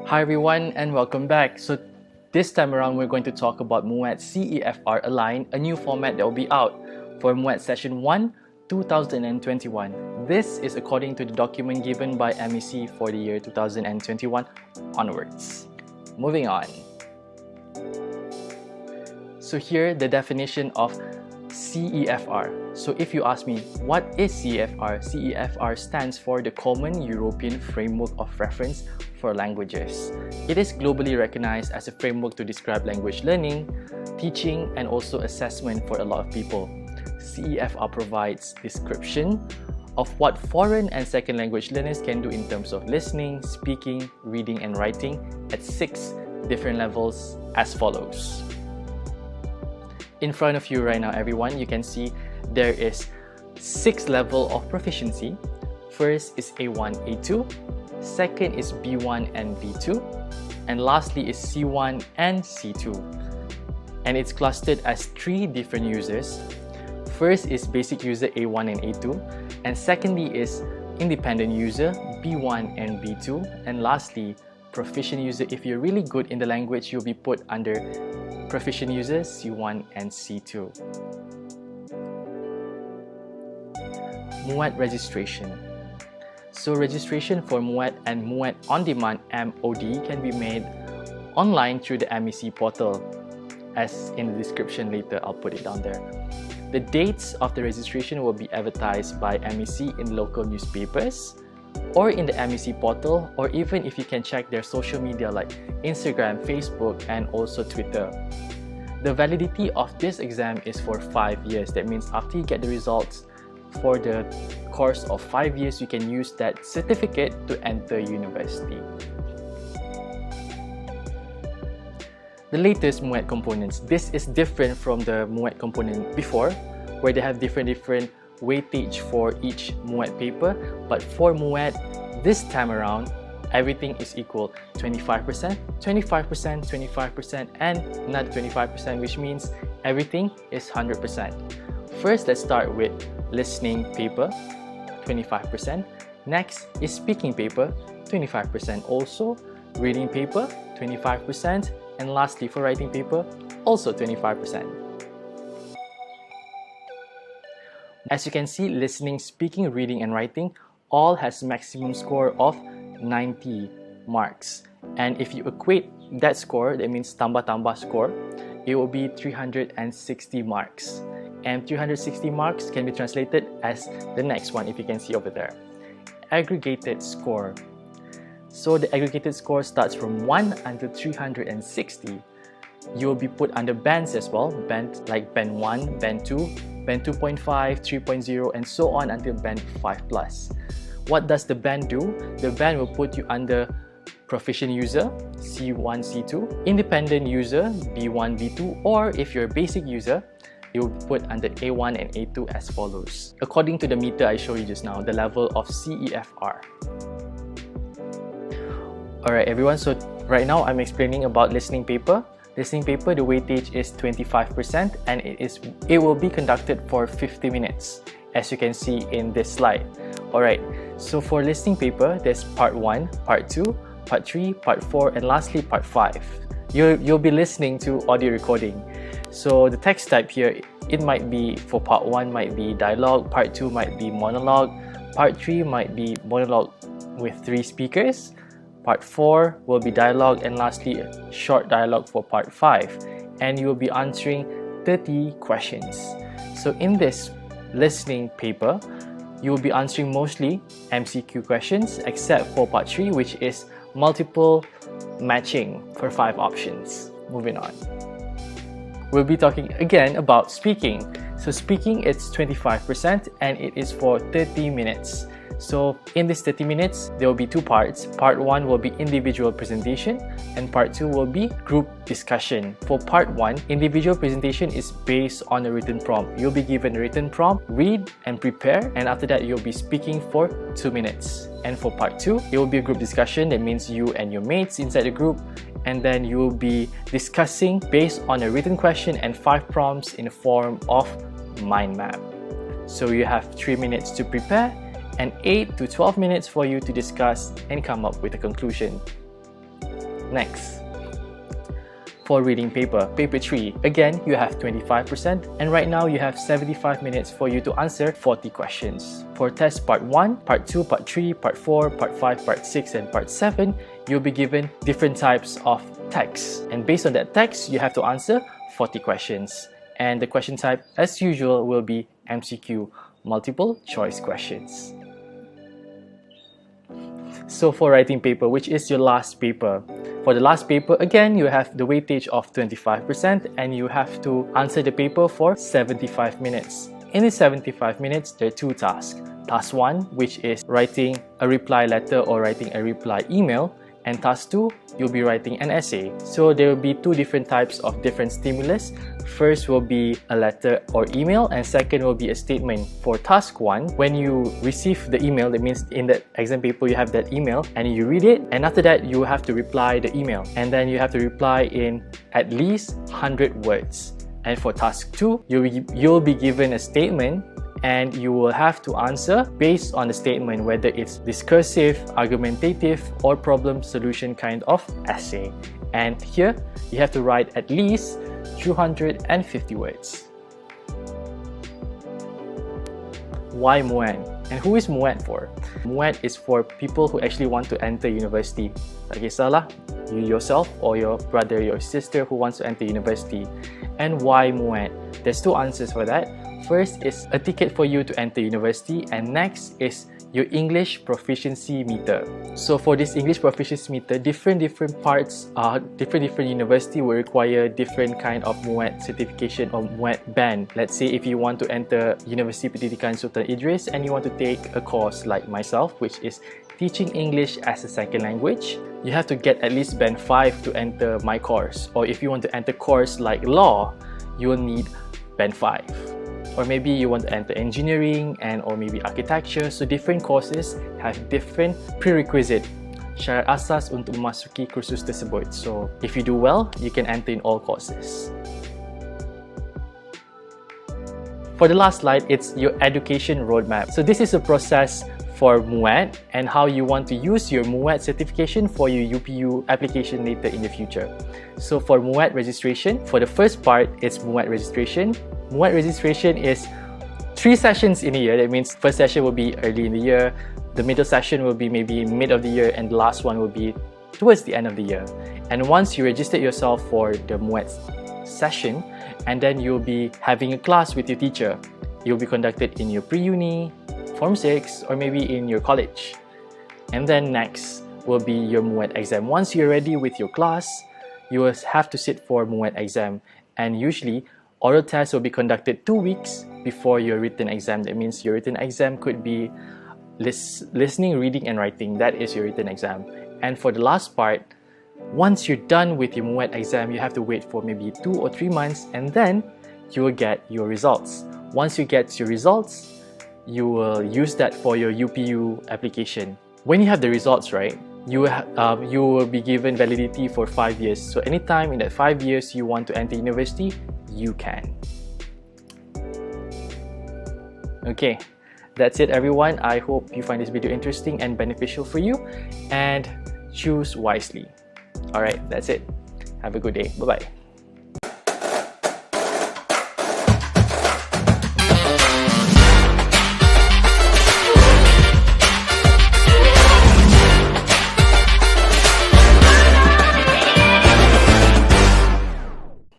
Hi everyone and welcome back. So this time around we're going to talk about MUET CEFR Align, a new format that will be out for MUET Session 1 2021. This is according to the document given by MEC for the year 2021 onwards. Moving on. So here the definition of CEFR. So if you ask me, what is CEFR? CEFR stands for the Common European Framework of Reference for Languages. It is globally recognized as a framework to describe language learning, teaching, and also assessment for a lot of people. CEFR provides description of what foreign and second language learners can do in terms of listening, speaking, reading, and writing at 6 different levels as follows. In front of you right now, everyone, you can see there is 6 levels of proficiency. First is A1, A2. Second is B1 and B2. And lastly is C1 and C2. And it's clustered as 3 different users. First is basic user A1 and A2. And secondly is independent user B1 and B2. And lastly, proficient user. If you're really good in the language, you'll be put under proficient users C1 and C2. MUET Registration. So registration for MUET and MUET On Demand MOD can be made online through the MEC portal. As in the description later, I'll put it down there. The dates of the registration will be advertised by MEC in local newspapers or in the MEC portal, or even if you can check their social media like Instagram, Facebook, and also Twitter. The validity of this exam is for 5 years. That means after you get the results for the course of 5 years, you can use that certificate to enter university. The latest MUET components. This is different from the MUET component before, where they have different weightage for each MUET paper. But for MUET, this time around, everything is equal. 25%, 25%, 25%, and another 25%, which means everything is 100%. First, let's start with listening paper, 25%. Next is speaking paper, 25% also. Reading paper, 25%. And lastly, for writing paper, also 25%. As you can see, listening, speaking, reading, and writing all has maximum score of 90 marks. And if you equate that score, that means tambah-tambah score, it will be 360 marks. And 360 marks can be translated as the next one, if you can see over there. Aggregated score. So the aggregated score starts from 1 until 360. You will be put under bands as well, band like band 1, band 2, band 2.5, 3.0, and so on until band 5+. What does the band do? The band will put you under proficient user, C1, C2, independent user, B1, B2, or if you're a basic user, you will be put under A1 and A2 as follows. According to the meter I showed you just now, the level of CEFR. Alright everyone, so right now I'm explaining about listening paper. Listening paper, the weightage is 25% and it will be conducted for 50 minutes, as you can see in this slide. Alright, so for listening paper, there's part 1, part 2, part 3, part 4, and lastly part 5. You'll be listening to audio recording. So the text type here, it might be, for part 1 might be dialogue, part 2 might be monologue, part 3 might be monologue with 3 speakers, part 4 will be dialogue, and lastly short dialogue for part 5. And you will be answering 30 questions. So in this listening paper, you will be answering mostly MCQ questions except for part 3, which is multiple matching for 5 options. Moving on. We'll be talking again about speaking. So speaking, it's 25% and it is for 30 minutes. So in this 30 minutes, there will be 2 parts. Part 1 will be individual presentation and part 2 will be group discussion. For part 1, individual presentation is based on a written prompt. You'll be given a written prompt, read and prepare, and after that you'll be speaking for 2 minutes. And for part 2, it will be a group discussion. That means you and your mates inside the group, and then you will be discussing based on a written question and 5 prompts in the form of mind map. So you have 3 minutes to prepare and 8 to 12 minutes for you to discuss and come up with a conclusion. Next, for reading paper 3, again you have 25%, and right now you have 75 minutes for you to answer 40 questions. For test part 1, part 2, part 3, part 4, part 5, part 6 and part 7, you'll be given different types of text, and based on that text you have to answer 40 questions, and the question type as usual will be MCQ, multiple choice questions. So for writing paper, which is your last paper, for the last paper, again, you have the weightage of 25% and you have to answer the paper for 75 minutes. In the 75 minutes, there are 2 tasks. Task 1, which is writing a reply letter or writing a reply email, and task 2, you'll be writing an essay. So there will be 2 different types of different stimulus. First will be a letter or email, and second will be a statement. For task 1, when you receive the email, that means in the exam paper you have that email and you read it, and after that you have to reply the email, and then you have to reply in at least 100 words. And for task 2, you'll be given a statement and you will have to answer based on the statement, whether it's discursive, argumentative or problem solution kind of essay. And here you have to write at least 250 words. Why MUET? And who is MUET for? MUET is for people who actually want to enter university. Tak kisahlah, you yourself or your brother, your sister who wants to enter university. And why MUET? There's 2 answers for that. First is a ticket for you to enter university, and next is your English proficiency meter. So for this English proficiency meter, different parts, different university will require different kind of MUET certification or MUET band. Let's say if you want to enter University Pendidikan Sultan Idris and you want to take a course like myself, which is teaching English as a second language, you have to get at least band 5 to enter my course. Or if you want to enter course like law, you will need band 5. Or maybe you want to enter engineering or maybe architecture. So different courses have different prerequisite, syarat asas untuk memasuki kursus tersebut. So if you do well, you can enter in all courses. For the last slide, it's your education roadmap. So this is a process for MUET and how you want to use your MUET certification for your UPU application later in the future. So for MUET registration, for the first part, it's MUET registration. MUET registration is 3 sessions in a year. That means first session will be early in the year, the middle session will be maybe mid of the year, and the last one will be towards the end of the year. And once you register yourself for the MUET session, and then you'll be having a class with your teacher. You'll be conducted in your pre-uni, Form 6, or maybe in your college. And then next will be your MUET exam. Once you're ready with your class, you will have to sit for MUET exam. And usually, oral tests will be conducted 2 weeks before your written exam. That means your written exam could be listening, reading and writing. That is your written exam. And for the last part, once you're done with your MUET exam, you have to wait for maybe 2 or 3 months, and then you will get your results. Once you get your results, you will use that for your UPU application. When you have the results, right, you will be given validity for 5 years. So anytime in that 5 years you want to enter university, you can. Okay, that's it everyone. I hope you find this video interesting and beneficial for you, and choose wisely. Alright, that's it. Have a good day. Bye-bye.